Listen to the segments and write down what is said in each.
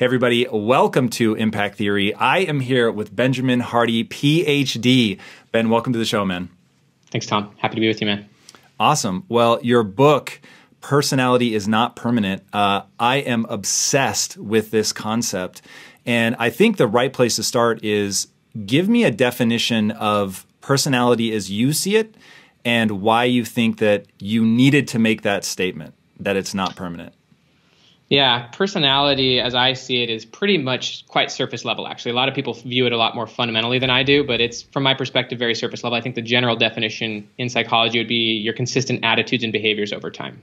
Hey, everybody. Welcome to Impact Theory. I am here with Benjamin Hardy, PhD. Ben, welcome to the show, man. Thanks, Tom. Happy to be with you, man. Awesome. Well, your book, Personality is Not Permanent. I am obsessed with this concept. And I think the right place to start is give me a definition of personality as you see it and why you think that you needed to make that statement, that it's not permanent. Yeah, personality, as I see it, is pretty much quite surface level, actually. A lot of people view it a lot more fundamentally than I do, but it's, from my perspective, very surface level. I think the general definition in psychology would be your consistent attitudes and behaviors over time.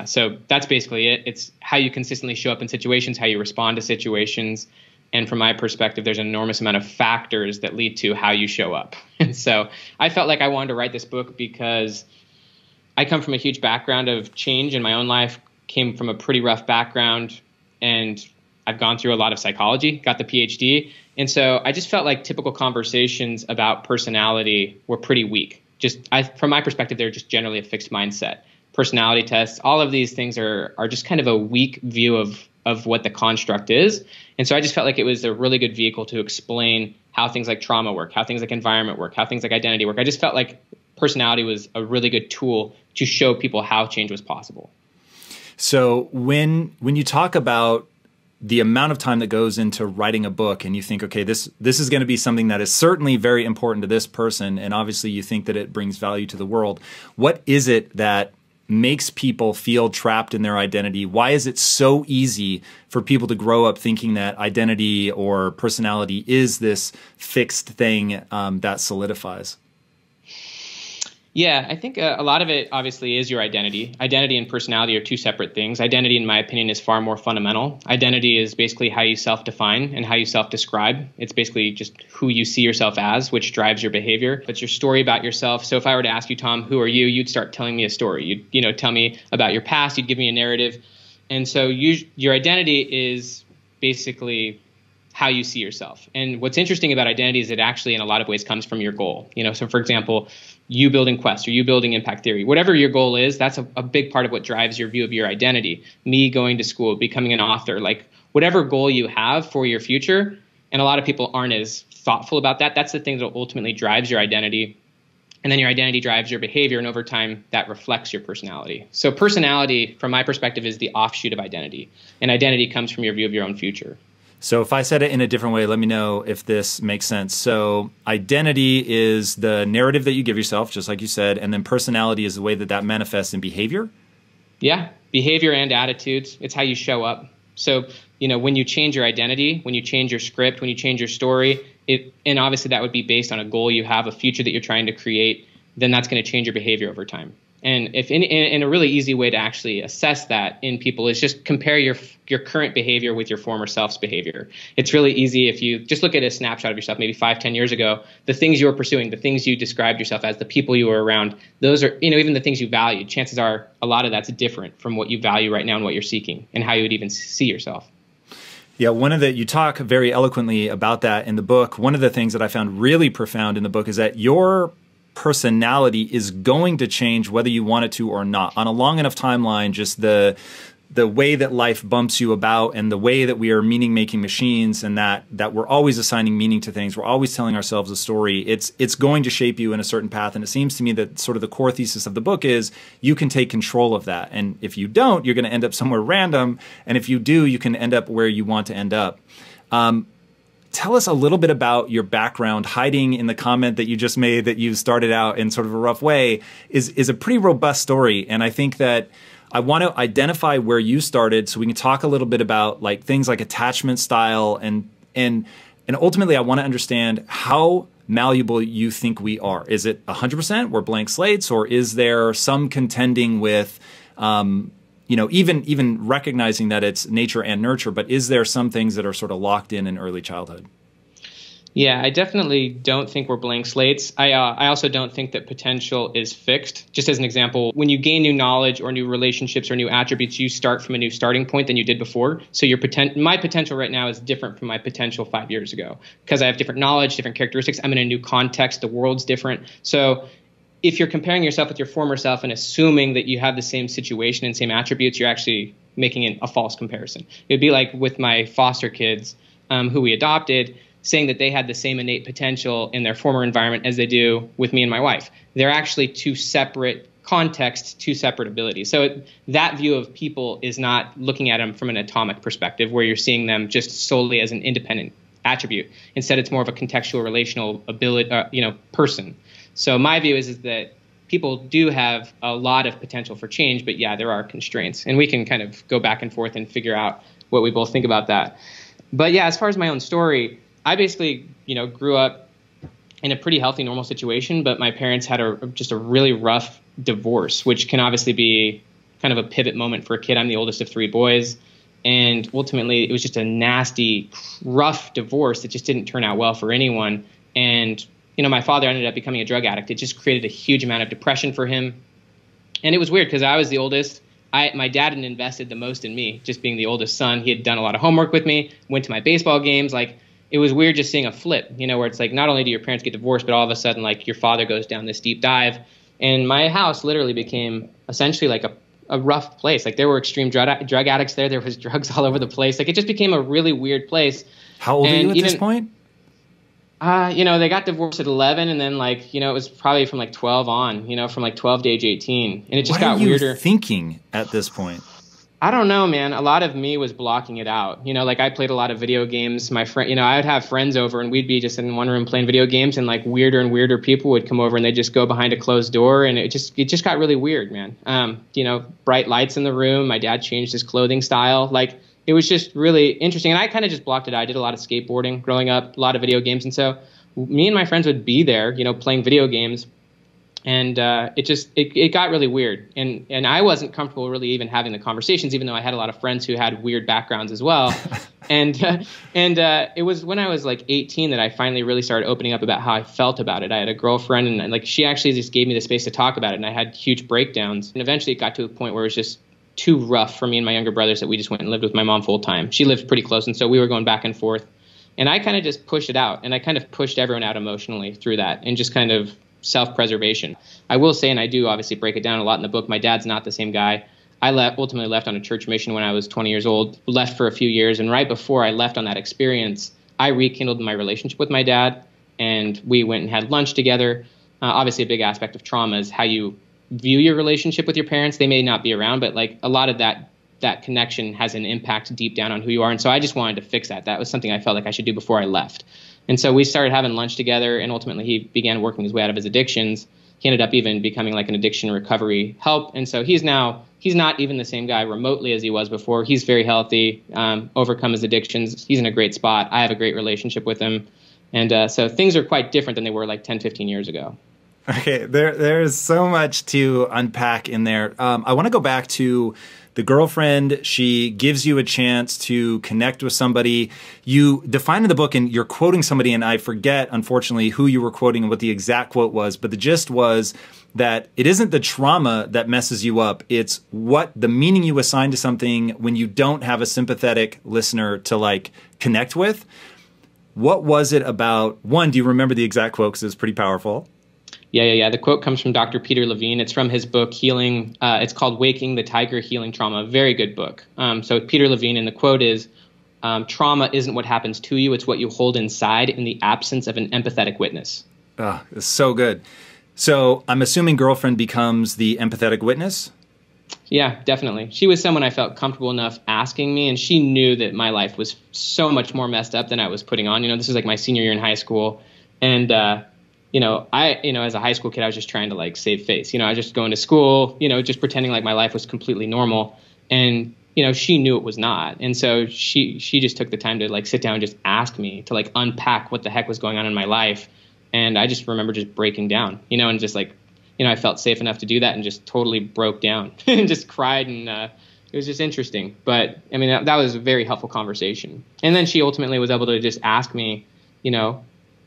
So that's basically it. It's how you consistently show up in situations, how you respond to situations. And from my perspective, there's an enormous amount of factors that lead to how you show up. And so I felt like I wanted to write this book because I come from a huge background of change in my own life, came from a pretty rough background, and I've gone through a lot of psychology, got the PhD. And so I just felt like typical conversations about personality were pretty weak. From my perspective, they're just generally a fixed mindset. Personality tests, all of these things are just kind of a weak view of what the construct is. And so I just felt like it was a really good vehicle to explain how things like trauma work, how things like environment work, how things like identity work. I just felt like personality was a really good tool to show people how change was possible. So when you talk about the amount of time that goes into writing a book and you think, okay, this is going to be something that is certainly very important to this person, and obviously you think that it brings value to the world, what is it that makes people feel trapped in their identity? Why is it so easy for people to grow up thinking that identity or personality is this fixed thing that solidifies? Yeah, I think a lot of it obviously is your identity. Identity and personality are two separate things. Identity, in my opinion, is far more fundamental. Identity is basically how you self-define and how you self-describe. It's basically just who you see yourself as, which drives your behavior. It's your story about yourself. So if I were to ask you, Tom, who are you? You'd start telling me a story. You'd tell me about your past. You'd give me a narrative. And so your identity is basically how you see yourself. And what's interesting about identity is it actually in a lot of ways comes from your goal. So for example, you building Quest or you building Impact Theory, whatever your goal is, that's a big part of what drives your view of your identity. Me going to school, becoming an author, like whatever goal you have for your future. And a lot of people aren't as thoughtful about that. That's the thing that ultimately drives your identity. And then your identity drives your behavior. And over time, that reflects your personality. So personality, from my perspective, is the offshoot of identity. And identity comes from your view of your own future. So if I said it in a different way, let me know if this makes sense. So identity is the narrative that you give yourself, just like you said, and then personality is the way that manifests in behavior? Yeah, behavior and attitudes. It's how you show up. So, when you change your identity, when you change your script, when you change your story, and obviously that would be based on a goal you have, a future that you're trying to create, then that's going to change your behavior over time. And if in a really easy way to actually assess that in people is just compare your current behavior with your former self's behavior. It's really easy if you just look at a snapshot of yourself, maybe 5-10 years ago, the things you were pursuing, the things you described yourself as, the people you were around, those are, even the things you valued. Chances are a lot of that's different from what you value right now and what you're seeking and how you would even see yourself. Yeah, you talk very eloquently about that in the book. One of the things that I found really profound in the book is that your personality is going to change whether you want it to or not. On a long enough timeline, just the way that life bumps you about and the way that we are meaning-making machines and that we're always assigning meaning to things, we're always telling ourselves a story, it's going to shape you in a certain path. And it seems to me that sort of the core thesis of the book is you can take control of that. And if you don't, you're going to end up somewhere random. And if you do, you can end up where you want to end up. Tell us a little bit about your background. Hiding in the comment that you just made that you started out in sort of a rough way is a pretty robust story. And I think that I want to identify where you started so we can talk a little bit about like things like attachment style and ultimately I want to understand how malleable you think we are. Is it 100% we're blank slates, or is there some contending with even recognizing that it's nature and nurture, but is there some things that are sort of locked in early childhood? Yeah, I definitely don't think we're blank slates. I also don't think that potential is fixed. Just as an example, when you gain new knowledge or new relationships or new attributes, you start from a new starting point than you did before. So my potential right now is different from my potential 5 years ago because I have different knowledge, different characteristics. I'm in a new context. The world's different. So if you're comparing yourself with your former self and assuming that you have the same situation and same attributes, you're actually making a false comparison. It'd be like with my foster kids, who we adopted, saying that they had the same innate potential in their former environment as they do with me and my wife. They're actually two separate contexts, two separate abilities. So that view of people is not looking at them from an atomic perspective where you're seeing them just solely as an independent attribute. Instead, it's more of a contextual relational ability, person. So my view is that people do have a lot of potential for change, but yeah, there are constraints, and we can kind of go back and forth and figure out what we both think about that. But yeah, as far as my own story, I basically, grew up in a pretty healthy, normal situation, but my parents had just a really rough divorce, which can obviously be kind of a pivot moment for a kid. I'm the oldest of three boys, and ultimately it was just a nasty, rough divorce that just didn't turn out well for anyone. And my father ended up becoming a drug addict. It just created a huge amount of depression for him. And it was weird because I was the oldest. My dad had invested the most in me, just being the oldest son. He had done a lot of homework with me, went to my baseball games. Like, it was weird just seeing a flip, where it's like not only do your parents get divorced, but all of a sudden, like, your father goes down this deep dive. And my house literally became essentially like a rough place. Like, there were extreme drug addicts there. There was drugs all over the place. Like, it just became a really weird place. How old are you at this point? They got divorced at 11, and then it was probably from 12 on, from 12 to age 18. And it just got weirder. What are you thinking at this point? I don't know, man. A lot of me was blocking it out. I played a lot of video games. My friend, I would have friends over, and we'd be just in one room playing video games, and weirder and weirder people would come over, and they'd just go behind a closed door, and it just got really weird, man. Bright lights in the room. My dad changed his clothing style. It was just really interesting. And I kind of just blocked it out. I did a lot of skateboarding growing up, a lot of video games. And so me and my friends would be there, playing video games. And it got really weird. And I wasn't comfortable really even having the conversations, even though I had a lot of friends who had weird backgrounds as well. and it was when I was 18 that I finally really started opening up about how I felt about it. I had a girlfriend, and she actually just gave me the space to talk about it. And I had huge breakdowns. And eventually it got to a point where it was just too rough for me and my younger brothers that we just went and lived with my mom full time. She lived pretty close, and so we were going back and forth. And I kind of just pushed it out, and I kind of pushed everyone out emotionally through that, and just kind of self-preservation. I will say, and I do obviously break it down a lot in the book, my dad's not the same guy. I ultimately left on a church mission when I was 20 years old, left for a few years, and right before I left on that experience, I rekindled my relationship with my dad, and we went and had lunch together. Obviously, a big aspect of trauma is how you view your relationship with your parents. They may not be around, but a lot of that connection has an impact deep down on who you are. And so I just wanted to fix that. That was something I felt like I should do before I left. And so we started having lunch together, and ultimately he began working his way out of his addictions. He ended up even becoming an addiction recovery help. And so he's not even the same guy remotely as he was before. He's very healthy, overcome his addictions. He's in a great spot. I have a great relationship with him. And so things are quite different than they were 10, 15 years ago. Okay, there's so much to unpack in there. I want to go back to the girlfriend. She gives you a chance to connect with somebody. You define in the book, and you're quoting somebody, and I forget, unfortunately, who you were quoting and what the exact quote was, but the gist was that it isn't the trauma that messes you up. It's what the meaning you assign to something when you don't have a sympathetic listener to connect with. What was it about? One, do you remember the exact quote? Because it's pretty powerful. Yeah. The quote comes from Dr. Peter Levine. It's from his book, Healing. It's called Waking the Tiger, Healing Trauma. Very good book. So Peter Levine, and the quote is, trauma isn't what happens to you. It's what you hold inside in the absence of an empathetic witness. It's so good. So I'm assuming girlfriend becomes the empathetic witness? Yeah, definitely. She was someone I felt comfortable enough asking me, and she knew that my life was so much more messed up than I was putting on. This is my senior year in high school. And, as a high school kid, I was just trying to save face. I was just going to school, just pretending like my life was completely normal. And, she knew it was not. And so she just took the time to sit down and just ask me to unpack what the heck was going on in my life. And I just remember just breaking down, and just I felt safe enough to do that and just totally broke down and just cried. And it was just interesting. But I mean, that was a very helpful conversation. And then she ultimately was able to just ask me,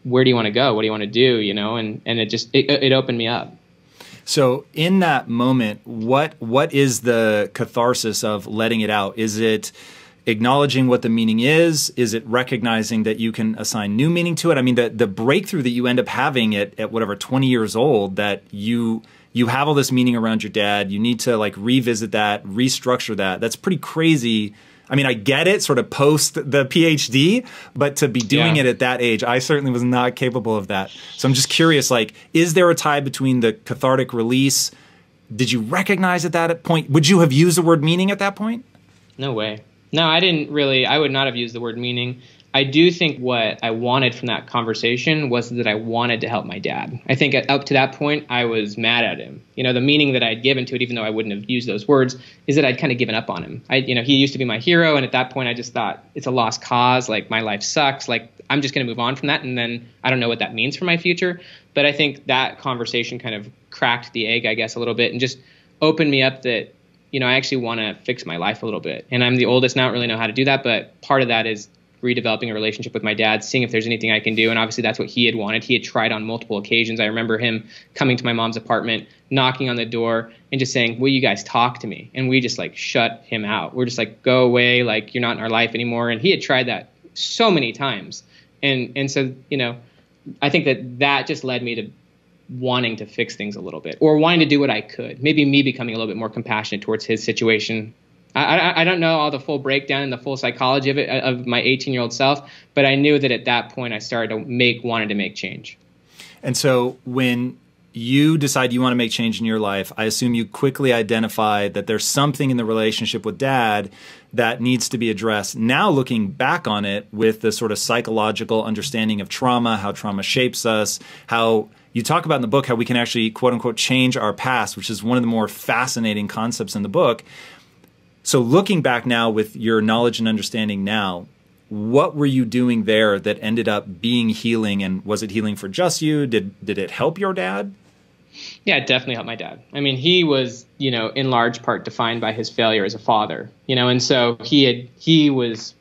where do you want to go? What do you want to do? And it opened me up. So in that moment, what is the catharsis of letting it out? Is it acknowledging what the meaning is? Is it recognizing that you can assign new meaning to it? I mean, the breakthrough that you end up having at whatever, 20 years old, that you have all this meaning around your dad. You need to like revisit that, restructure that. That's pretty crazy. I mean, I get it sort of post the PhD, but to be doing it at that age, I certainly was not capable of that. So I'm just curious, like, is there a tie between the cathartic release? Did you recognize at that point? Would you have used the word meaning at that point? No way. No, I didn't really. I would not have used the word meaning. I do think what I wanted from that conversation was that I wanted to help my dad. I think up to that point, I was mad at him. You know, the meaning that I'd given to it, even though I wouldn't have used those words, is that I'd kind of given up on him. He used to be my hero. And at that point, I just thought it's a lost cause. Like, my life sucks. Like, I'm just going to move on from that. And then I don't know what that means for my future. But I think that conversation kind of cracked the egg, I guess, a little bit and just opened me up that, you know, I actually want to fix my life a little bit. And I'm the oldest, and I don't really know how to do that. But part of that is redeveloping a relationship with my dad, seeing if there's anything I can do. And obviously that's what he had wanted. He had tried on multiple occasions. I remember him coming to my mom's apartment, knocking on the door and just saying, will you guys talk to me? And we just like shut him out. We're just like, go away. Like, you're not in our life anymore. And he had tried that so many times. And so, you know, I think that just led me to wanting to fix things a little bit, or wanting to do what I could. Maybe me becoming a little bit more compassionate towards his situation. I don't know all the full breakdown and the full psychology of it, of my 18-year-old self, but I knew that at that point I started to wanted to make change. And so when you decide you want to make change in your life, I assume you quickly identify that there's something in the relationship with dad that needs to be addressed. Now looking back on it with the sort of psychological understanding of trauma, how trauma shapes us, how you talk about in the book how we can actually, quote unquote, change our past, which is one of the more fascinating concepts in the book. So looking back now with your knowledge and understanding now, what were you doing there that ended up being healing? And was it healing for just you? Did it help your dad? Yeah, it definitely helped my dad. I mean, he was, you know, in large part defined by his failure as a father, you know, and so he was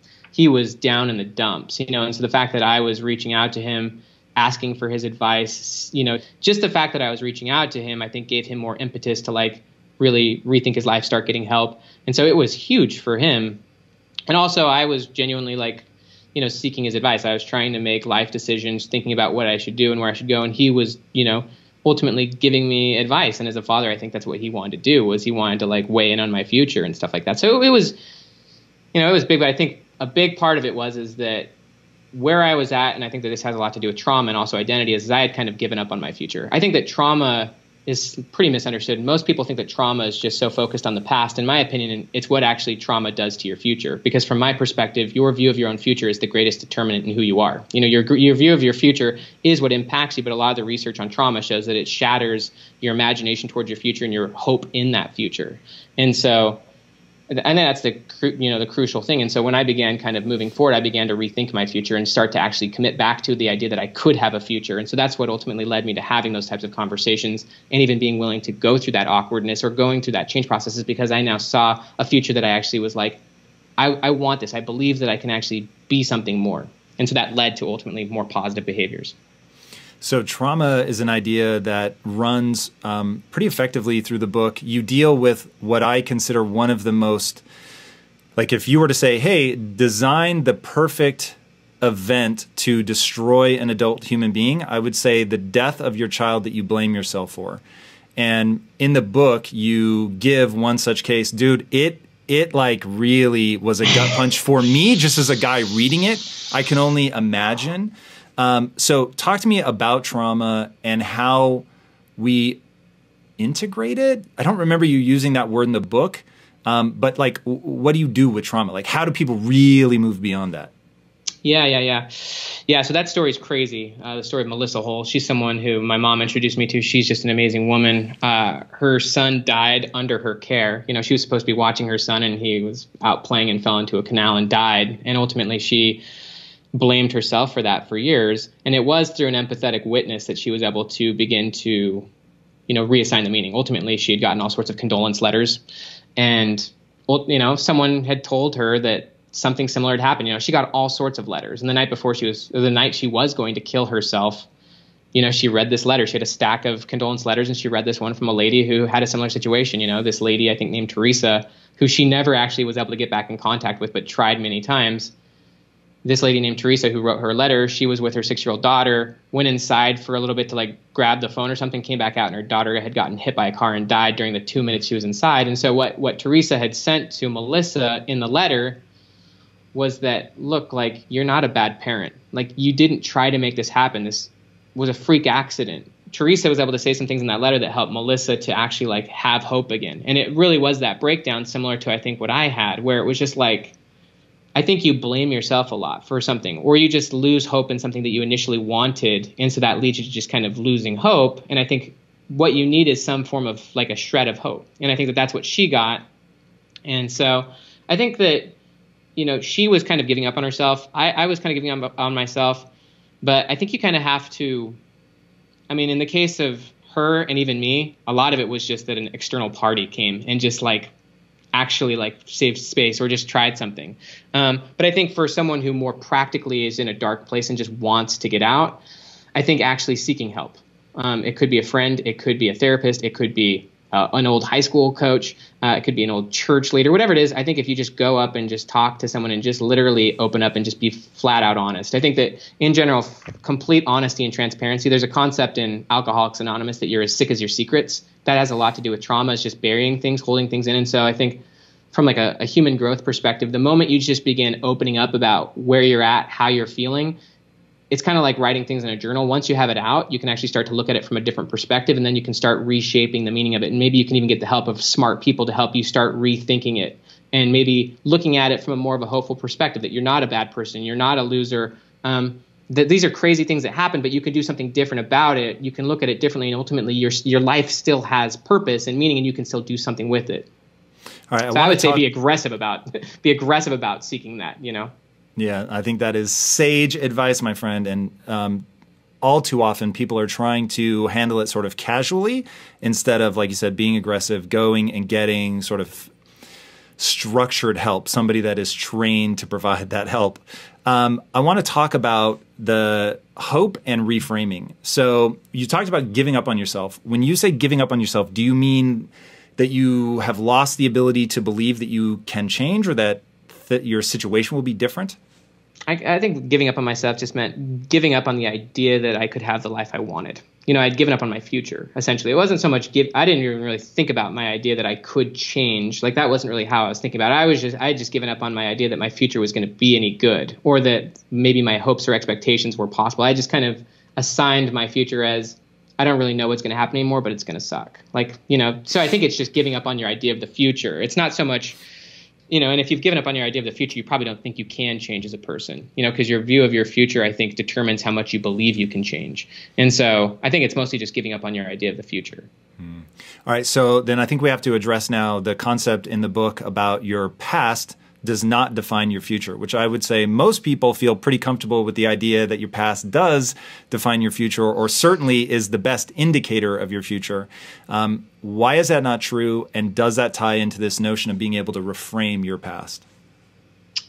down in the dumps, you know, and so the fact that I was reaching out to him, asking for his advice, you know, just the fact that I was reaching out to him, I think gave him more impetus to like really rethink his life, start getting help. And so it was huge for him. And also I was genuinely like, you know, seeking his advice. I was trying to make life decisions, thinking about what I should do and where I should go. And he was, you know, ultimately giving me advice. And as a father, I think that's what he wanted to do, was he wanted to like weigh in on my future and stuff like that. So it was, you know, it was big, but I think a big part of it is that where I was at, and I think that this has a lot to do with trauma and also identity, is I had kind of given up on my future. I think that trauma is pretty misunderstood. Most people think that trauma is just so focused on the past. In my opinion, it's what actually trauma does to your future. Because from my perspective, your view of your own future is the greatest determinant in who you are. You know, your view of your future is what impacts you, but a lot of the research on trauma shows that it shatters your imagination towards your future and your hope in that future. And so I think that's the crucial thing. And so when I began kind of moving forward, I began to rethink my future and start to actually commit back to the idea that I could have a future. And so that's what ultimately led me to having those types of conversations and even being willing to go through that awkwardness or going through that change process, is because I now saw a future that I actually was like, I want this. I believe that I can actually be something more. And so that led to ultimately more positive behaviors. So trauma is an idea that runs pretty effectively through the book. You deal with what I consider one of the most, like if you were to say, hey, design the perfect event to destroy an adult human being, I would say the death of your child that you blame yourself for. And in the book, you give one such case. Dude, it like really was a gut punch for me, just as a guy reading it. I can only imagine. So talk to me about trauma and how we integrate it. I don't remember you using that word in the book, but like, what do you do with trauma? Like, how do people really move beyond that? Yeah. So that story is crazy. The story of Melissa Hull. She's someone who my mom introduced me to. She's just an amazing woman. Her son died under her care. You know, she was supposed to be watching her son, and he was out playing and fell into a canal and died. And ultimately, she blamed herself for that for years. And it was through an empathetic witness that she was able to begin to, you know, reassign the meaning. Ultimately, she had gotten all sorts of condolence letters, and, you know, someone had told her that something similar had happened. You know, she got all sorts of letters. And the night she was going to kill herself, you know, she read this letter. She had a stack of condolence letters, and she read this one from a lady who had a similar situation. You know, this lady, I think named Teresa, who she never actually was able to get back in contact with, but tried many times. This lady named Teresa, who wrote her letter, she was with her 6-year-old daughter, went inside for a little bit to like grab the phone or something, came back out, and her daughter had gotten hit by a car and died during the 2 minutes she was inside. And so what Teresa had sent to Melissa in the letter was that, look, like, you're not a bad parent. Like, you didn't try to make this happen. This was a freak accident. Teresa was able to say some things in that letter that helped Melissa to actually like have hope again. And it really was that breakdown, similar to I think what I had, where it was just like, I think you blame yourself a lot for something, or you just lose hope in something that you initially wanted. And so that leads you to just kind of losing hope. And I think what you need is some form of like a shred of hope. And I think that that's what she got. And so I think that, you know, she was kind of giving up on herself. I was kind of giving up on myself. But I think you kind of have to, I mean, in the case of her and even me, a lot of it was just that an external party came and just like actually like saved space or just tried something. But I think for someone who more practically is in a dark place and just wants to get out, I think actually seeking help. It could be a friend, it could be a therapist, it could be an old high school coach, it could be an old church leader, whatever it is. I think if you just go up and just talk to someone and just literally open up and just be flat out honest. I think that in general, complete honesty and transparency, there's a concept in Alcoholics Anonymous that you're as sick as your secrets. That has a lot to do with trauma. It's just burying things, holding things in. And so I think from like a human growth perspective, the moment you just begin opening up about where you're at, how you're feeling, it's kind of like writing things in a journal. Once you have it out, you can actually start to look at it from a different perspective, and then you can start reshaping the meaning of it. And maybe you can even get the help of smart people to help you start rethinking it and maybe looking at it from a more of a hopeful perspective, that you're not a bad person, you're not a loser, that these are crazy things that happen, but you can do something different about it. You can look at it differently, and ultimately your life still has purpose and meaning, and you can still do something with it. All right, so I would say be aggressive about seeking that, you know? Yeah, I think that is sage advice, my friend. And all too often, people are trying to handle it sort of casually instead of, like you said, being aggressive, going and getting sort of structured help, somebody that is trained to provide that help. I want to talk about the hope and reframing. So you talked about giving up on yourself. When you say giving up on yourself, do you mean that you have lost the ability to believe that you can change, or that your situation will be different? I think giving up on myself just meant giving up on the idea that I could have the life I wanted. You know, I'd given up on my future, essentially. It wasn't so much I didn't even really think about my idea that I could change. Like, that wasn't really how I was thinking about it. I had just given up on my idea that my future was going to be any good, or that maybe my hopes or expectations were possible. I just kind of assigned my future as, I don't really know what's going to happen anymore, but it's going to suck. Like, you know, so I think it's just giving up on your idea of the future. It's not so much, you know, and if you've given up on your idea of the future, you probably don't think you can change as a person, you know, because your view of your future, I think, determines how much you believe you can change. And so I think it's mostly just giving up on your idea of the future. All right. So then I think we have to address now the concept in the book about your past does not define your future, which I would say most people feel pretty comfortable with the idea that your past does define your future, or certainly is the best indicator of your future. Why is that not true? And does that tie into this notion of being able to reframe your past?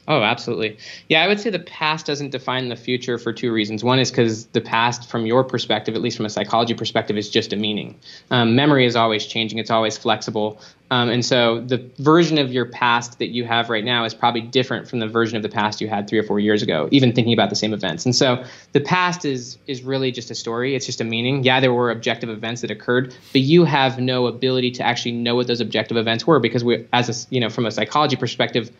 Oh, absolutely. Yeah, I would say the past doesn't define the future for two reasons. One is because the past, from your perspective, at least from a psychology perspective, is just a meaning. Memory is always changing. It's always flexible. And so the version of your past that you have right now is probably different from the version of the past you had 3 or 4 years ago, even thinking about the same events. And so the past is really just a story. It's just a meaning. Yeah, there were objective events that occurred, but you have no ability to actually know what those objective events were, because from a psychology perspective,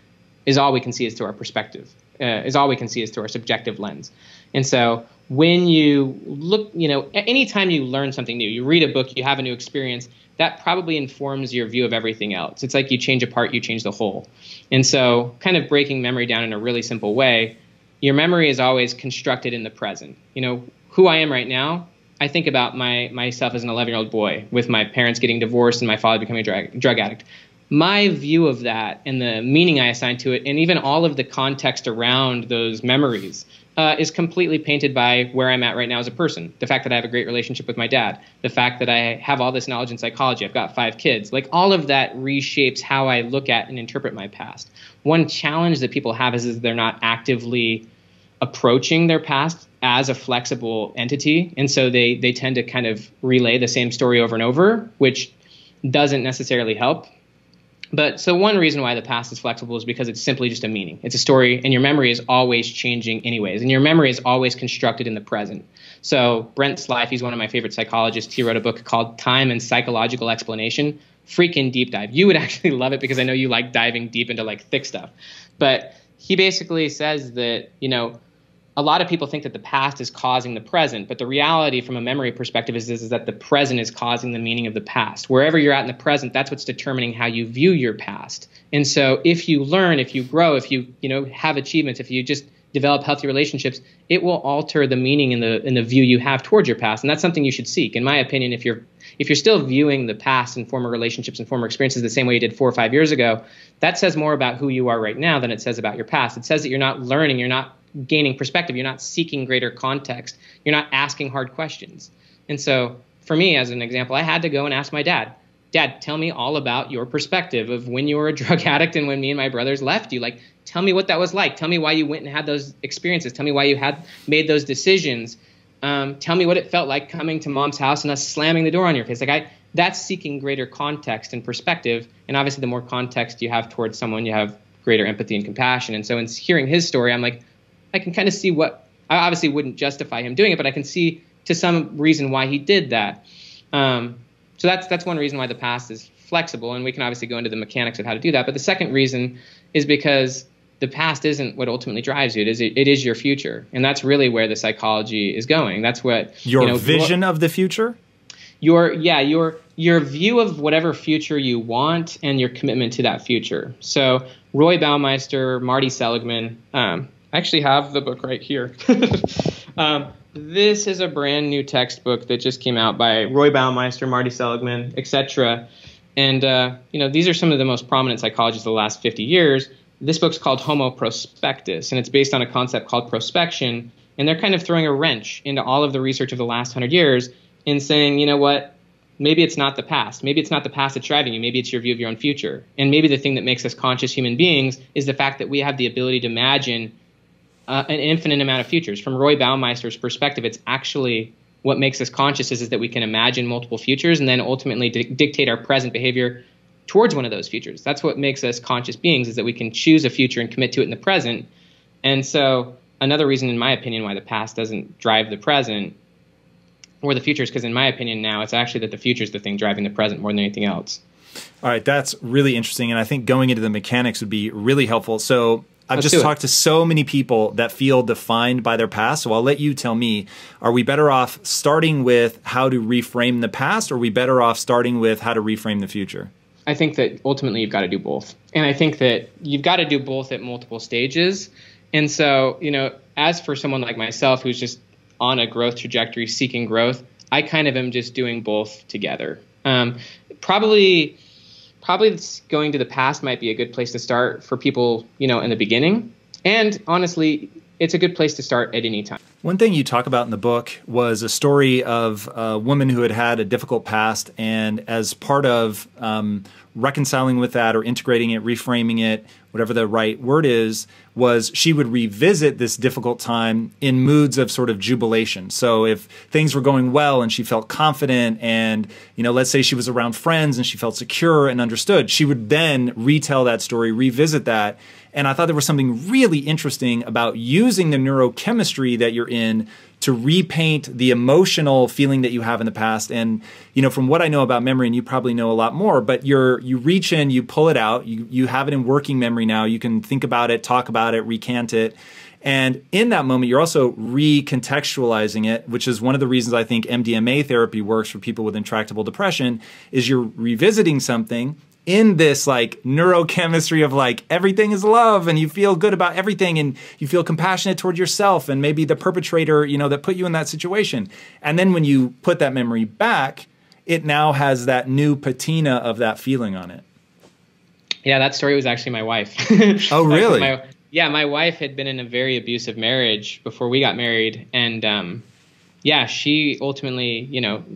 is all we can see is through our perspective, is all we can see is through our subjective lens. And so when you look, you know, anytime you learn something new, you read a book, you have a new experience, that probably informs your view of everything else. It's like you change a part, you change the whole. And so kind of breaking memory down in a really simple way, your memory is always constructed in the present. You know, who I am right now, I think about myself as an 11-year-old boy with my parents getting divorced and my father becoming a drug addict. My view of that and the meaning I assign to it, and even all of the context around those memories, is completely painted by where I'm at right now as a person. The fact that I have a great relationship with my dad, the fact that I have all this knowledge in psychology, I've got 5 kids, like all of that reshapes how I look at and interpret my past. One challenge that people have is they're not actively approaching their past as a flexible entity. And so they tend to kind of relay the same story over and over, which doesn't necessarily help. But so one reason why the past is flexible is because it's simply just a meaning. It's a story, and your memory is always changing anyways, and your memory is always constructed in the present. So Brent Slife, he's one of my favorite psychologists. He wrote a book called Time and Psychological Explanation. Freaking deep dive. You would actually love it because I know you like diving deep into like thick stuff. But he basically says that, a lot of people think that the past is causing the present, but the reality from a memory perspective is that the present is causing the meaning of the past. Wherever you're at in the present, that's what's determining how you view your past. And so if you learn, if you grow, if you, have achievements, if you just develop healthy relationships, it will alter the meaning in the view you have towards your past. And that's something you should seek. In my opinion, if you're still viewing the past and former relationships and former experiences the same way you did 4 or 5 years ago, that says more about who you are right now than it says about your past. It says that you're not learning, you're not gaining perspective, you're not seeking greater context, you're not asking hard questions. And so for me, as an example, I had to go and ask my dad, tell me all about your perspective of when you were a drug addict and when me and my brothers left you. Like, tell me what that was like. Tell me why you went and had those experiences. Tell me why you had made those decisions. Tell me what it felt like coming to mom's house and us slamming the door on your face. That's seeking greater context and perspective. And obviously, the more context you have towards someone, you have greater empathy and compassion. And so in hearing his story, I'm like, I can kind of see what – I obviously wouldn't justify him doing it, but I can see to some reason why he did that. So that's one reason why the past is flexible, and we can obviously go into the mechanics of how to do that. But the second reason is because the past isn't what ultimately drives you. It is your future, and that's really where the psychology is going. That's what your vision of the future. Your view of whatever future you want and your commitment to that future. So Roy Baumeister, Marty Seligman. I actually have the book right here. This is a brand new textbook that just came out by Roy Baumeister, Marty Seligman, etc. And these are some of the most prominent psychologists of the last 50 years. This book's called Homo Prospectus, and it's based on a concept called prospection. And they're kind of throwing a wrench into all of the research of the last 100 years and saying, you know what? Maybe it's not the past. Maybe it's not the past that's driving you. Maybe it's your view of your own future. And maybe the thing that makes us conscious human beings is the fact that we have the ability to imagine an infinite amount of futures. From Roy Baumeister's perspective, it's actually what makes us conscious is that we can imagine multiple futures and then ultimately dictate our present behavior towards one of those futures. That's what makes us conscious beings, is that we can choose a future and commit to it in the present. And so another reason, in my opinion, why the past doesn't drive the present or the future is because, in my opinion now, it's actually that the future is the thing driving the present more than anything else. All right, that's really interesting. And I think going into the mechanics would be really helpful. So I've just talked to so many people that feel defined by their past. So I'll let you tell me, are we better off starting with how to reframe the past, or are we better off starting with how to reframe the future? I think that ultimately you've got to do both. And I think that you've got to do both at multiple stages. And so, as for someone like myself who's just on a growth trajectory, seeking growth, I kind of am just doing both together. Probably going to the past might be a good place to start for people, in the beginning. And honestly, it's a good place to start at any time. One thing you talk about in the book was a story of a woman who had had a difficult past, and as part of reconciling with that or integrating it, reframing it, whatever the right word is, was she would revisit this difficult time in moods of sort of jubilation. So if things were going well and she felt confident and, let's say she was around friends and she felt secure and understood, she would then retell that story, revisit that. And I thought there was something really interesting about using the neurochemistry that you're in to repaint the emotional feeling that you have in the past. And, from what I know about memory, and you probably know a lot more, but you reach in, you pull it out, you have it in working memory now. You can think about it, talk about it, recant it. And in that moment, you're also recontextualizing it, which is one of the reasons I think MDMA therapy works for people with intractable depression, is you're revisiting something in this neurochemistry of everything is love, and you feel good about everything, and you feel compassionate toward yourself and maybe the perpetrator, that put you in that situation. And then when you put that memory back, it now has that new patina of that feeling on it. Yeah, that story was actually my wife. Oh, really? My wife had been in a very abusive marriage before we got married, and she ultimately,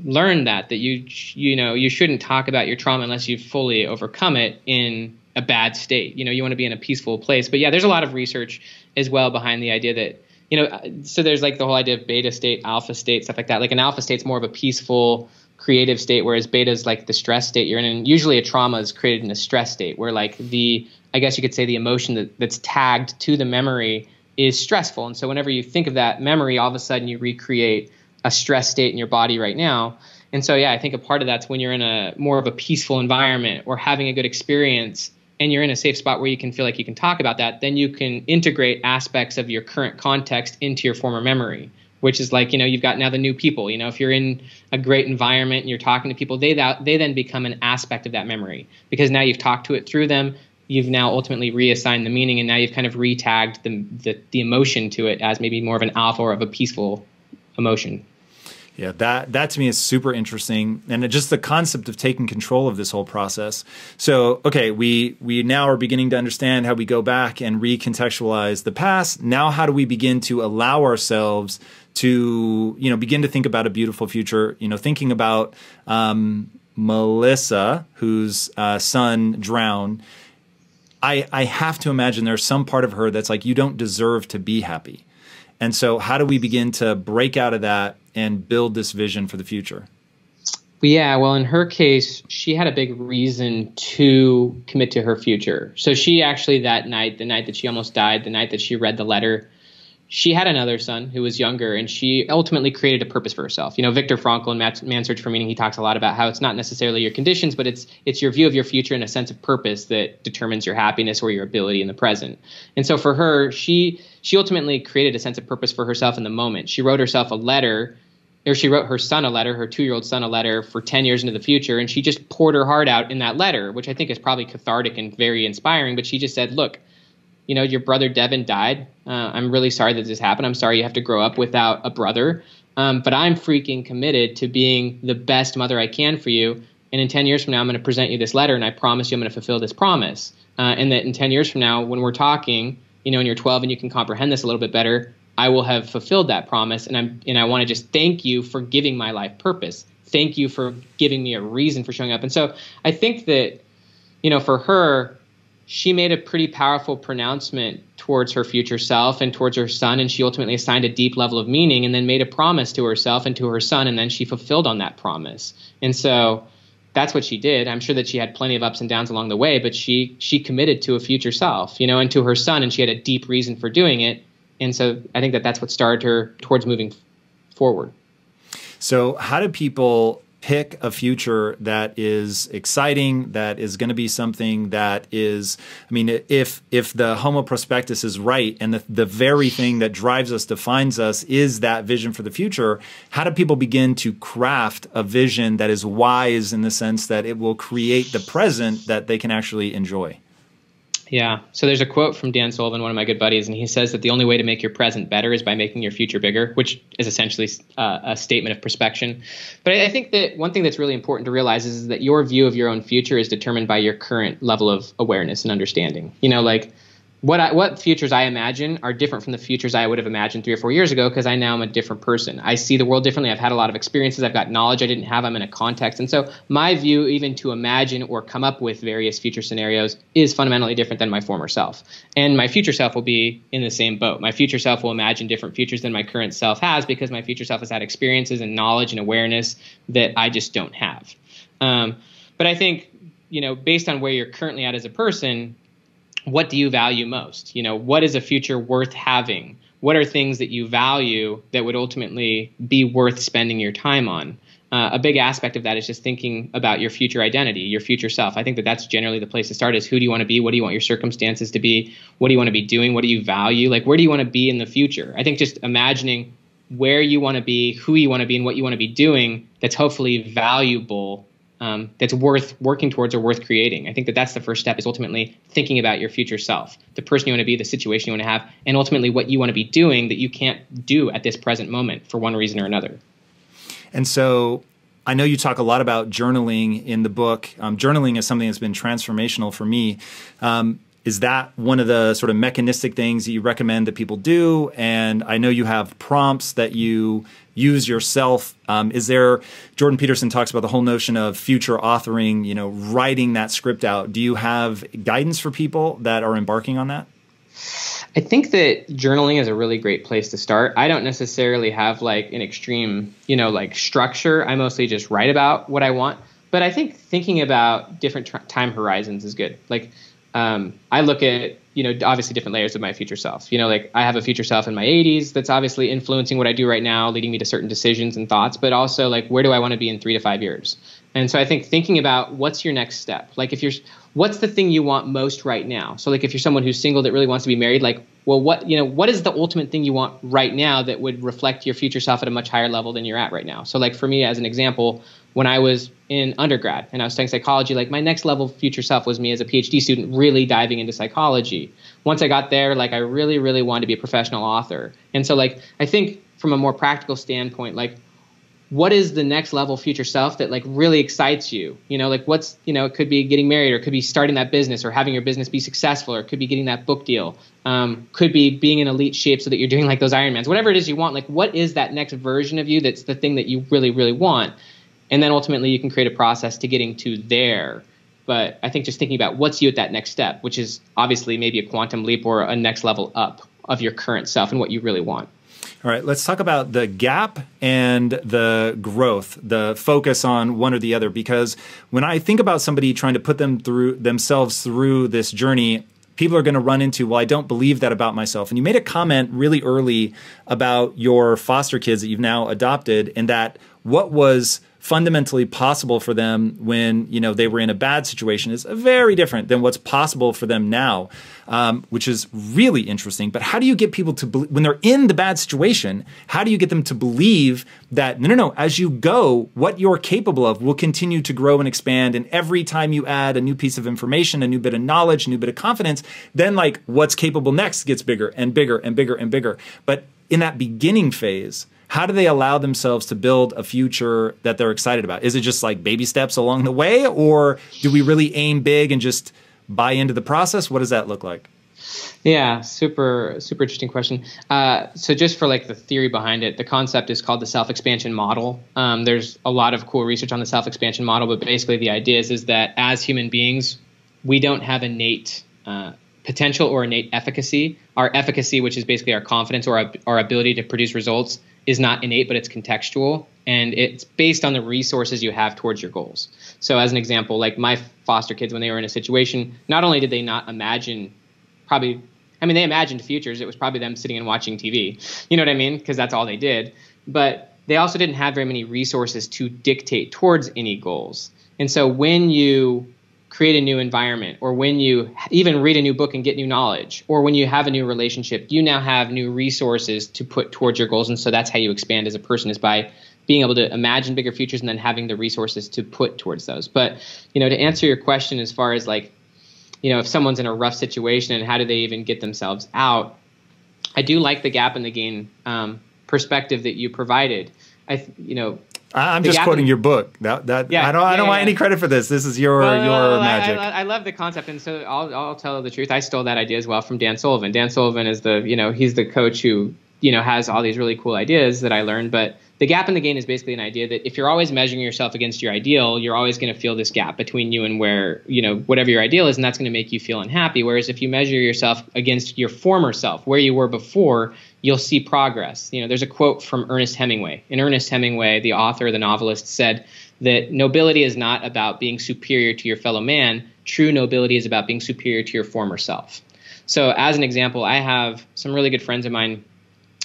learned that you shouldn't talk about your trauma unless you've fully overcome it in a bad state. You want to be in a peaceful place. But there's a lot of research as well behind the idea that, so there's the whole idea of beta state, alpha state, stuff like that. An alpha state's more of a peaceful, creative state, whereas beta is like the stress state you're in. And usually a trauma is created in a stress state where like I guess you could say the emotion that's tagged to the memory is stressful. And so whenever you think of that memory, all of a sudden you recreate a stress state in your body right now. And so, yeah, I think a part of that's when you're in a more of a peaceful environment or having a good experience and you're in a safe spot where you can feel like you can talk about that, then you can integrate aspects of your current context into your former memory, which is like, you've got now the new people. If you're in a great environment and you're talking to people, they then become an aspect of that memory because now you've talked to it through them. You've now ultimately reassigned the meaning, and now you've kind of retagged the emotion to it as maybe more of an alpha or of a peaceful emotion. Yeah, that to me is super interesting, and just the concept of taking control of this whole process. So, okay, we now are beginning to understand how we go back and recontextualize the past. Now, how do we begin to allow ourselves to, begin to think about a beautiful future? Thinking about Melissa, whose son drowned. I have to imagine there's some part of her that's like, you don't deserve to be happy. And so how do we begin to break out of that and build this vision for the future? Yeah, well, in her case, she had a big reason to commit to her future. So she actually that night, the night that she almost died, the night that she read the letter, she had another son who was younger, and she ultimately created a purpose for herself. Viktor Frankl in Man's Search for Meaning, he talks a lot about how it's not necessarily your conditions, but it's your view of your future and a sense of purpose that determines your happiness or your ability in the present. And so for her, she ultimately created a sense of purpose for herself in the moment. She wrote herself a letter, or she wrote her son a letter, her 2-year-old son a letter for 10 years into the future, and she just poured her heart out in that letter, which I think is probably cathartic and very inspiring. But she just said, look, your brother Devin died. I'm really sorry that this happened. I'm sorry you have to grow up without a brother. But I'm freaking committed to being the best mother I can for you. And in 10 years from now, I'm going to present you this letter, and I promise you I'm going to fulfill this promise. And that in 10 years from now, when we're talking, and you're 12 and you can comprehend this a little bit better, I will have fulfilled that promise. And I want to just thank you for giving my life purpose. Thank you for giving me a reason for showing up. And so I think that, for her, she made a pretty powerful pronouncement towards her future self and towards her son, and she ultimately assigned a deep level of meaning and then made a promise to herself and to her son, and then she fulfilled on that promise. And so that's what she did. I'm sure that she had plenty of ups and downs along the way, but she committed to a future self, and to her son, and she had a deep reason for doing it. And so I think that that's what started her towards moving forward. So how do people pick a future that is exciting, that is going to be something that is, if the Homo prospectus is right and the very thing that drives us, defines us, is that vision for the future, how do people begin to craft a vision that is wise in the sense that it will create the present that they can actually enjoy? Yeah. So there's a quote from Dan Sullivan, one of my good buddies, and he says that the only way to make your present better is by making your future bigger, which is essentially a statement of perspection. But I think that one thing that's really important to realize is that your view of your own future is determined by your current level of awareness and understanding. What futures I imagine are different from the futures I would have imagined 3 or 4 years ago because I now am a different person. I see the world differently. I've had a lot of experiences. I've got knowledge I didn't have. I'm in a context. And so my view, even to imagine or come up with various future scenarios, is fundamentally different than my former self. And my future self will be in the same boat. My future self will imagine different futures than my current self has because my future self has had experiences and knowledge and awareness that I just don't have. But I think, based on where you're currently at as a person, what do you value most? What is a future worth having? What are things that you value that would ultimately be worth spending your time on? A big aspect of that is just thinking about your future identity, your future self. I think that that's generally the place to start is who do you want to be? What do you want your circumstances to be? What do you want to be doing? What do you value? Where do you want to be in the future? I think just imagining where you want to be, who you want to be, and what you want to be doing that's hopefully valuable, that's worth working towards or worth creating. I think that that's the first step is ultimately thinking about your future self, the person you want to be, the situation you want to have, and ultimately what you want to be doing that you can't do at this present moment for one reason or another. And so I know you talk a lot about journaling in the book. Journaling is something that's been transformational for me. Is that one of the sort of mechanistic things that you recommend that people do? And I know you have prompts that you use yourself. Jordan Peterson talks about the whole notion of future authoring, writing that script out. Do you have guidance for people that are embarking on that? I think that journaling is a really great place to start. I don't necessarily have like an extreme, like structure. I mostly just write about what I want. But I think thinking about different time horizons is good. Like I look at, obviously different layers of my future self. Like I have a future self in my 80s that's obviously influencing what I do right now, leading me to certain decisions and thoughts, but also like where do I want to be in 3 to 5 years? And so I think thinking about what's your next step? Like what's the thing you want most right now? So like if you're someone who's single that really wants to be married, like, well, what is the ultimate thing you want right now that would reflect your future self at a much higher level than you're at right now? So like for me, as an example, when I was in undergrad and I was studying psychology, like my next level future self was me as a PhD student really diving into psychology. Once I got there, like I really, really wanted to be a professional author. And so like I think from a more practical standpoint, like what is the next level future self that like really excites you? Like what's, it could be getting married, or it could be starting that business, or having your business be successful, or it could be getting that book deal. Could be being in elite shape so that you're doing like those Ironmans, whatever it is you want. Like what is that next version of you that's the thing that you really, really want? And then ultimately you can create a process to getting to there. But I think just thinking about what's you at that next step, which is obviously maybe a quantum leap or a next level up of your current self and what you really want. All right, let's talk about the gap and the growth, the focus on one or the other, because when I think about somebody trying to put themselves through this journey, people are going to run into, well, I don't believe that about myself. And you made a comment really early about your foster kids that you've now adopted, and that what was fundamentally possible for them when they were in a bad situation is very different than what's possible for them now, which is really interesting. But how do you get people to when they're in the bad situation, how do you get them to believe that no, as you go, what you're capable of will continue to grow and expand, and every time you add a new piece of information, a new bit of knowledge, a new bit of confidence, then like what's capable next gets bigger and bigger and bigger and bigger. But in that beginning phase, how do they allow themselves to build a future that they're excited about? Is it just like baby steps along the way, or do we really aim big and just buy into the process? What does that look like? Yeah, super interesting question. So just for like the theory behind it, the concept is called the self-expansion model. There's a lot of cool research on the self-expansion model, but basically the idea is that as human beings, we don't have innate potential or innate efficacy. Our efficacy, which is basically our confidence or our ability to produce results, is not innate, but it's contextual, and it's based on the resources you have towards your goals. So as an example, like my foster kids, when they were in a situation, not only did they not imagine they imagined futures. It was probably them sitting and watching TV. You know what I mean? Because that's all they did. But they also didn't have very many resources to dictate towards any goals. And so when you create a new environment, or when you even read a new book and get new knowledge, or when you have a new relationship, you now have new resources to put towards your goals. And so that's how you expand as a person, is by being able to imagine bigger futures and then having the resources to put towards those. But, to answer your question as far as like, if someone's in a rough situation and how do they even get themselves out, I do like the gap and the gain perspective that you provided. I'm just quoting your book. I don't want any credit for this. This is your magic. I love the concept, and so I'll tell the truth. I stole that idea as well from Dan Sullivan. Dan Sullivan is he's the coach who has all these really cool ideas that I learned. But the gap and the gain is basically an idea that if you're always measuring yourself against your ideal, you're always going to feel this gap between you and where whatever your ideal is, and that's going to make you feel unhappy. Whereas if you measure yourself against your former self, where you were before, you'll see progress. There's a quote from Ernest Hemingway. And Ernest Hemingway, the author, the novelist, said that nobility is not about being superior to your fellow man. True nobility is about being superior to your former self. So as an example, I have some really good friends of mine.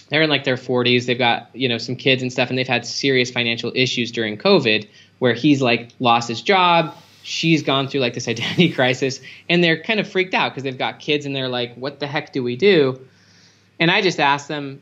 They're in like their 40s. They've got, some kids and stuff, and they've had serious financial issues during COVID, where he's like lost his job. She's gone through like this identity crisis, and they're kind of freaked out because they've got kids and they're like, what the heck do we do? And I just asked them,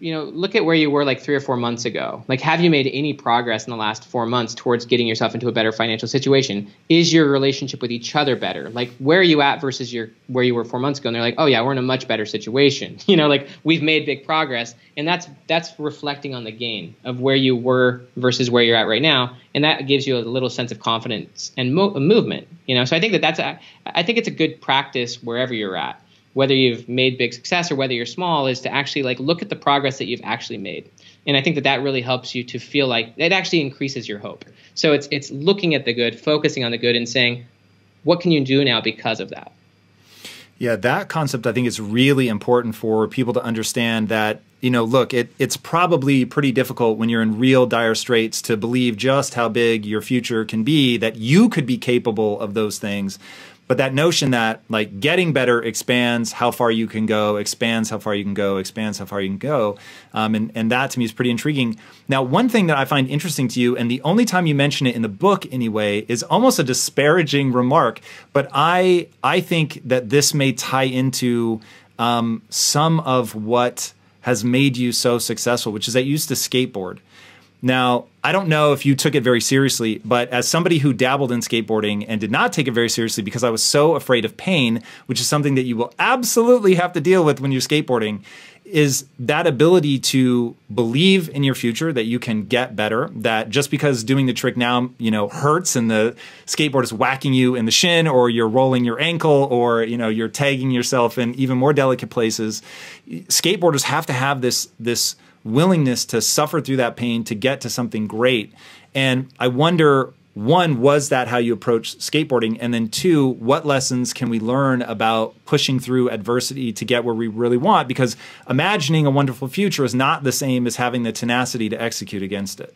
look at where you were like 3 or 4 months ago. Like, have you made any progress in the last 4 months towards getting yourself into a better financial situation? Is your relationship with each other better? Like, where are you at versus where you were 4 months ago? And they're like, oh yeah, we're in a much better situation. Like we've made big progress. And that's reflecting on the gain of where you were versus where you're at right now. And that gives you a little sense of confidence and movement. So I think I think it's a good practice wherever you're at. Whether you've made big success or whether you're small, is to actually like look at the progress that you've actually made. And I think that really helps you to feel like it actually increases your hope. So it's looking at the good, focusing on the good, and saying, what can you do now because of that? Yeah, that concept I think is really important for people to understand that, look, it's probably pretty difficult when you're in real dire straits to believe just how big your future can be, that you could be capable of those things. But that notion that like getting better expands how far you can go, expands how far you can go, expands how far you can go. And that to me is pretty intriguing. Now, one thing that I find interesting to you, and the only time you mention it in the book anyway, is almost a disparaging remark. But I think that this may tie into some of what has made you so successful, which is that you used to skateboard. Now, I don't know if you took it very seriously, but as somebody who dabbled in skateboarding and did not take it very seriously because I was so afraid of pain, which is something that you will absolutely have to deal with when you're skateboarding, is that ability to believe in your future, that you can get better, that just because doing the trick now, hurts and the skateboard is whacking you in the shin, or you're rolling your ankle, or, you're tagging yourself in even more delicate places. Skateboarders have to have this willingness to suffer through that pain to get to something great. And I wonder, one, was that how you approach skateboarding? And then two, what lessons can we learn about pushing through adversity to get where we really want? Because imagining a wonderful future is not the same as having the tenacity to execute against it.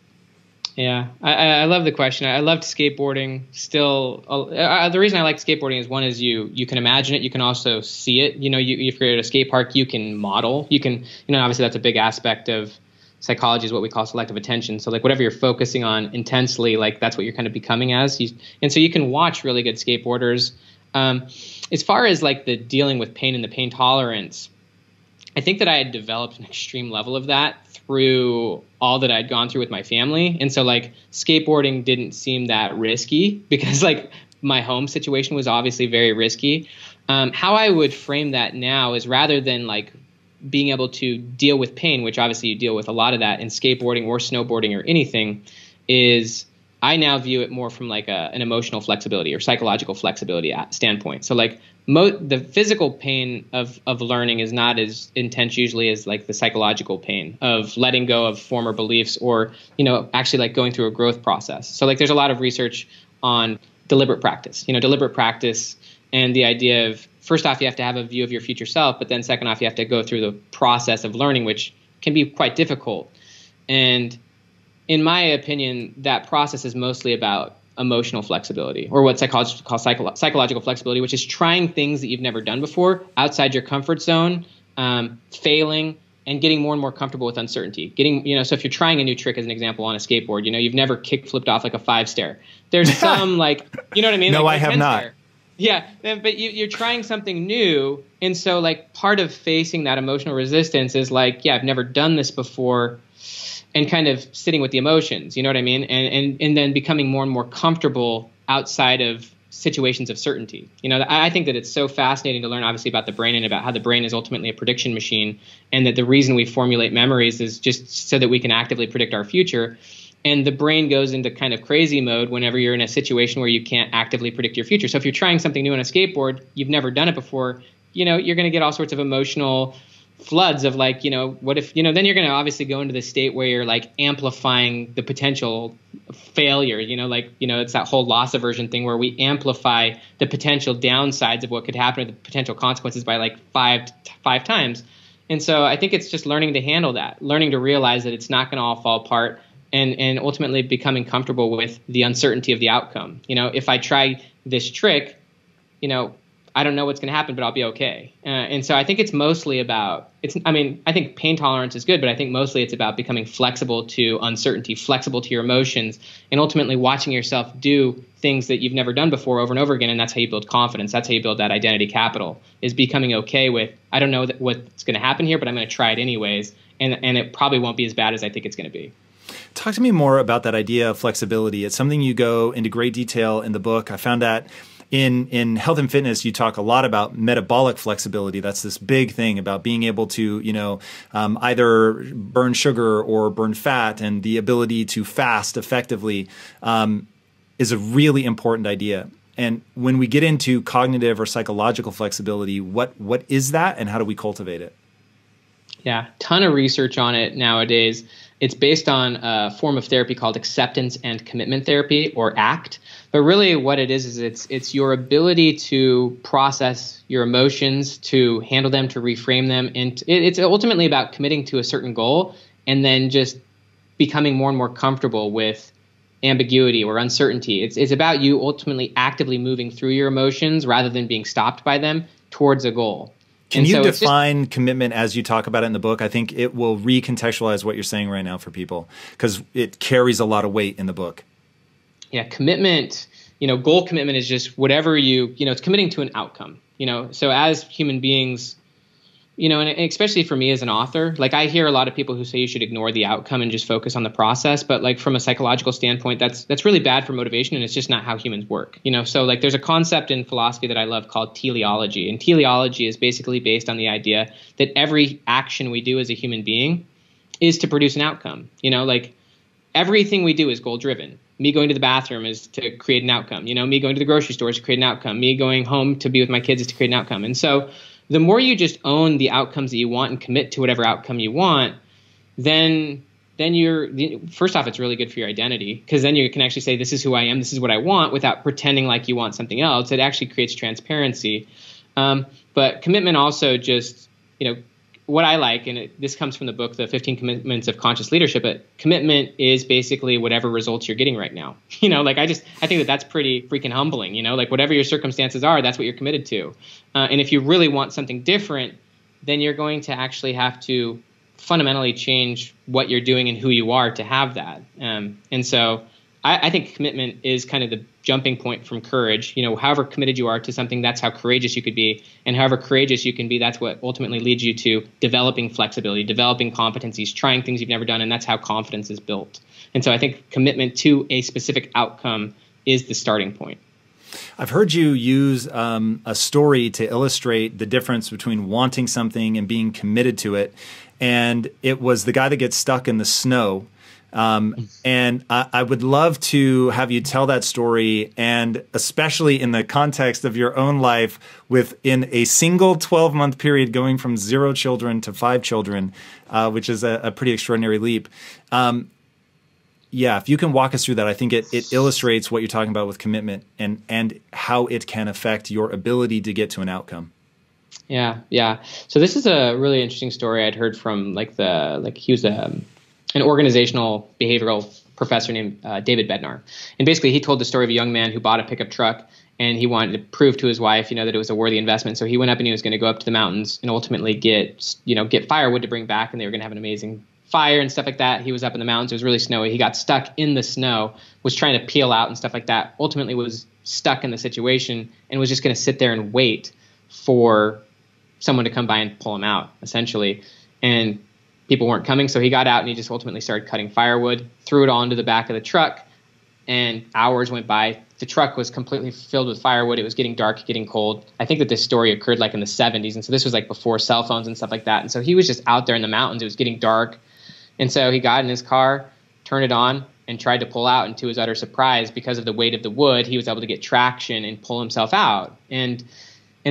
Yeah, I love the question. I loved skateboarding still. The reason I like skateboarding is, one is you can imagine it. You can also see it. If you're at a skate park, you can model. You can, obviously that's a big aspect of psychology, is what we call selective attention. So like whatever you're focusing on intensely, like that's what you're kind of becoming as. And so you can watch really good skateboarders. As far as like the dealing with pain and the pain tolerance, I think that I had developed an extreme level of that through all that I'd gone through with my family. And so like skateboarding didn't seem that risky because like my home situation was obviously very risky. How I would frame that now is, rather than like being able to deal with pain, which obviously you deal with a lot of that in skateboarding or snowboarding or anything, is I now view it more from like an emotional flexibility or psychological flexibility standpoint. So like the physical pain of learning is not as intense usually as like the psychological pain of letting go of former beliefs, or, actually like going through a growth process. So like there's a lot of research on deliberate practice, and the idea of, first off, you have to have a view of your future self, but then second off, you have to go through the process of learning, which can be quite difficult. And in my opinion, that process is mostly about emotional flexibility, or what psychologists call psychological flexibility, which is trying things that you've never done before outside your comfort zone, failing, and getting more and more comfortable with uncertainty. So if you're trying a new trick, as an example, on a skateboard, you've never kick flipped off like a 5-stair. There's some like, you know what I mean? No, like I have not. Stair. Yeah, but you're trying something new, and so like part of facing that emotional resistance is like, yeah, I've never done this before, and kind of sitting with the emotions, you know what I mean? And then becoming more and more comfortable outside of situations of certainty. I think that it's so fascinating to learn, obviously, about the brain and about how the brain is ultimately a prediction machine, and that the reason we formulate memories is just so that we can actively predict our future. And the brain goes into kind of crazy mode whenever you're in a situation where you can't actively predict your future. So if you're trying something new on a skateboard, you've never done it before, you're going to get all sorts of emotional floods of like, what if, then you're going to obviously go into the state where you're like amplifying the potential failure, it's that whole loss aversion thing where we amplify the potential downsides of what could happen, or the potential consequences, by like five times. And so I think it's just learning to handle that, learning to realize that it's not going to all fall apart, and ultimately becoming comfortable with the uncertainty of the outcome. If I try this trick, I don't know what's going to happen, but I'll be okay. And so I think it's mostly about, I think pain tolerance is good, but I think mostly it's about becoming flexible to uncertainty, flexible to your emotions, and ultimately watching yourself do things that you've never done before over and over again. And that's how you build confidence. That's how you build that identity capital, is becoming okay with, I don't know what's going to happen here, but I'm going to try it anyways. And it probably won't be as bad as I think it's going to be. Talk to me more about that idea of flexibility. It's something you go into great detail in the book. I found that in health and fitness, you talk a lot about metabolic flexibility. That's this big thing about being able to, either burn sugar or burn fat, and the ability to fast effectively is a really important idea. And when we get into cognitive or psychological flexibility, what is that, and how do we cultivate it? Yeah, ton of research on it nowadays. It's based on a form of therapy called acceptance and commitment therapy, or ACT. But really what it is it's your ability to process your emotions, to handle them, to reframe them. And it's ultimately about committing to a certain goal and then just becoming more and more comfortable with ambiguity or uncertainty. It's about you ultimately actively moving through your emotions rather than being stopped by them towards a goal. Can you define commitment as you talk about it in the book? I think it will recontextualize what you're saying right now for people, because it carries a lot of weight in the book. Yeah, commitment, goal commitment is just whatever it's committing to an outcome, So as human beings, and especially for me as an author, like I hear a lot of people who say you should ignore the outcome and just focus on the process. But like from a psychological standpoint, that's really bad for motivation, and it's just not how humans work. So like there's a concept in philosophy that I love called teleology, and teleology is basically based on the idea that every action we do as a human being is to produce an outcome. Like everything we do is goal driven. Me going to the bathroom is to create an outcome. Me going to the grocery store is to create an outcome. Me going home to be with my kids is to create an outcome. And so the more you just own the outcomes that you want and commit to whatever outcome you want, then first off, it's really good for your identity, because then you can actually say, this is who I am, this is what I want, without pretending like you want something else. It actually creates transparency. But commitment also just, what I like, and this comes from the book, The 15 Commitments of Conscious Leadership, but commitment is basically whatever results you're getting right now. I think that's pretty freaking humbling, like whatever your circumstances are, that's what you're committed to. And if you really want something different, then you're going to actually have to fundamentally change what you're doing and who you are to have that. And so I think commitment is kind of the jumping point from courage. However committed you are to something, that's how courageous you could be. And however courageous you can be, that's what ultimately leads you to developing flexibility, developing competencies, trying things you've never done. And that's how confidence is built. And so I think commitment to a specific outcome is the starting point. I've heard you use a story to illustrate the difference between wanting something and being committed to it. And it was the guy that gets stuck in the snow. And I would love to have you tell that story, and especially in the context of your own life within a single 12-month period, going from 0 children to 5 children, which is a pretty extraordinary leap. Yeah, if you can walk us through that, I think it illustrates what you're talking about with commitment and how it can affect your ability to get to an outcome. Yeah. So this is a really interesting story I'd heard from he was an organizational behavioral professor named David Bednar. And basically he told the story of a young man who bought a pickup truck, and he wanted to prove to his wife, that it was a worthy investment. So he went up and he was going to go up to the mountains and ultimately get firewood to bring back, and they were going to have an amazing fire and stuff like that. He was up in the mountains. It was really snowy. He got stuck in the snow, was trying to peel out and stuff like that. Ultimately was stuck in the situation and was just going to sit there and wait for someone to come by and pull him out, essentially. And people weren't coming, so he got out and he just ultimately started cutting firewood, threw it all into the back of the truck, and hours went by. The truck was completely filled with firewood. It was getting dark, getting cold. I think that this story occurred like in the 70s, and so this was like before cell phones and stuff like that. And so he was just out there in the mountains. It was getting dark, and so he got in his car, turned it on, and tried to pull out. And to his utter surprise, because of the weight of the wood, he was able to get traction and pull himself out. And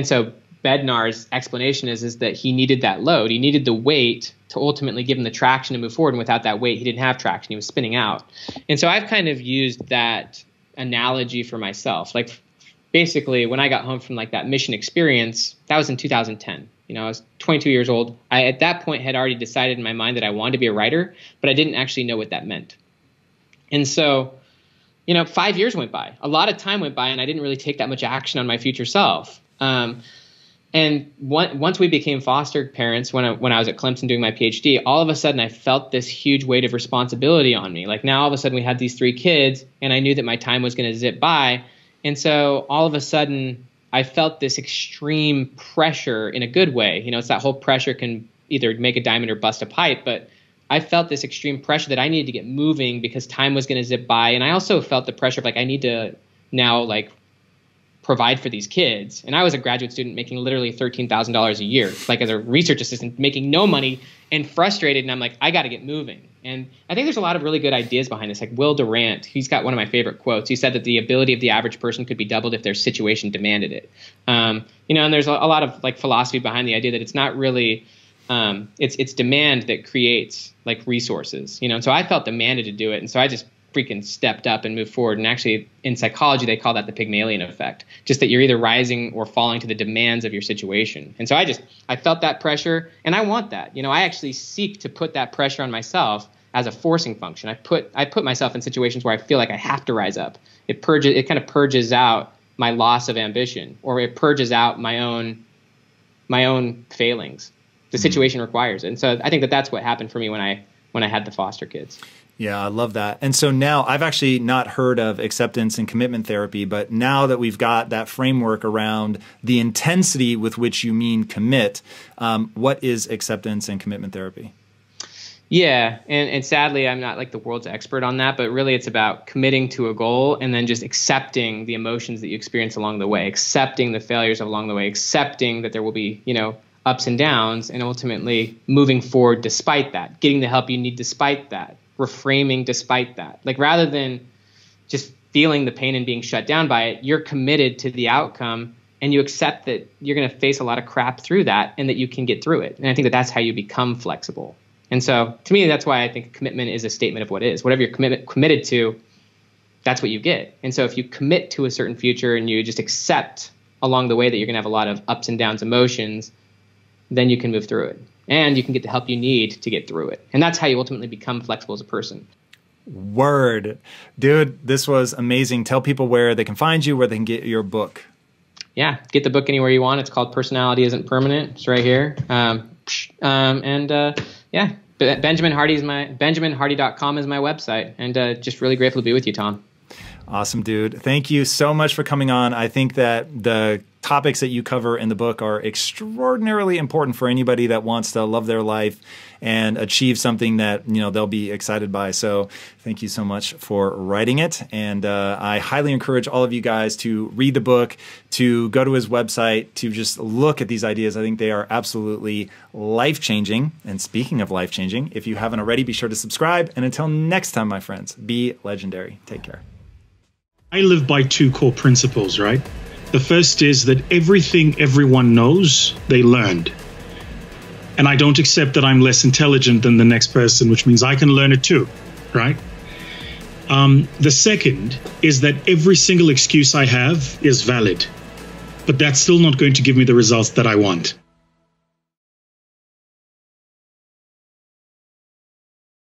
so Bednar's explanation is that he needed that load. He needed the weight to ultimately give him the traction to move forward. And without that weight, he didn't have traction. He was spinning out. And so I've kind of used that analogy for myself. Like basically when I got home from like that mission experience, that was in 2010. I was 22 years old. I, at that point, had already decided in my mind that I wanted to be a writer, but I didn't actually know what that meant. And so, 5 years went by. A lot of time went by, and I didn't really take that much action on my future self. And once we became foster parents, when I was at Clemson doing my PhD, all of a sudden I felt this huge weight of responsibility on me. Like now all of a sudden we had these 3 kids, and I knew that my time was going to zip by. And so all of a sudden I felt this extreme pressure in a good way. It's that whole pressure can either make a diamond or bust a pipe, but I felt this extreme pressure that I needed to get moving because time was going to zip by. And I also felt the pressure of I need to now provide for these kids. And I was a graduate student making literally $13,000 a year, as a research assistant, making no money and frustrated. And I'm like, I got to get moving. And I think there's a lot of really good ideas behind this. Like Will Durant, he's got one of my favorite quotes. He said that the ability of the average person could be doubled if their situation demanded it. And there's a lot of philosophy behind the idea that it's not really it's demand that creates like resources, you know. And so I felt demanded to do it, and so I just freaking stepped up and moved forward. And actually, in psychology, they call that the Pygmalion effect, just that you're either rising or falling to the demands of your situation. And so I felt that pressure, and I want that. You know, I actually seek to put that pressure on myself as a forcing function. I put myself in situations where I feel like I have to rise up. It kind of purges out my loss of ambition, or it purges out my own failings. The situation requires it. And so I think that that's what happened for me when I had the foster kids. Yeah, I love that. And so now I've actually not heard of acceptance and commitment therapy, but now that we've got that framework around the intensity with which you mean commit, what is acceptance and commitment therapy? Yeah, and sadly, I'm not like the world's expert on that, but really it's about committing to a goal and then just accepting the emotions that you experience along the way, accepting the failures along the way, accepting that there will be, you know, ups and downs, and ultimately moving forward despite that, getting the help you need despite that, reframing despite that. Like, rather than just feeling the pain and being shut down by it, you're committed to the outcome, and you accept that you're going to face a lot of crap through that and that you can get through it. And I think that that's how you become flexible. And so to me, that's why I think commitment is a statement of what is. Whatever you're committed to, that's what you get. And so if you commit to a certain future and you just accept along the way that you're going to have a lot of ups and downs emotions, then you can move through it. And you can get the help you need to get through it. And that's how you ultimately become flexible as a person. Word. Dude, this was amazing. Tell people where they can find you, where they can get your book. Yeah, get the book anywhere you want. It's called Personality Isn't Permanent. It's right here. Yeah, BenjaminHardy.com is my website. And just really grateful to be with you, Tom. Awesome, dude. Thank you so much for coming on. I think that the topics that you cover in the book are extraordinarily important for anybody that wants to love their life and achieve something that, you know, they'll be excited by. So thank you so much for writing it. And I highly encourage all of you guys to read the book, to go to his website, to just look at these ideas. I think they are absolutely life-changing. And speaking of life-changing, if you haven't already, be sure to subscribe. And until next time, my friends, be legendary. Take care. I live by two core principles, right? The first is that everything everyone knows, they learned. And I don't accept that I'm less intelligent than the next person, which means I can learn it too, right? The second is that every single excuse I have is valid, but that's still not going to give me the results that I want.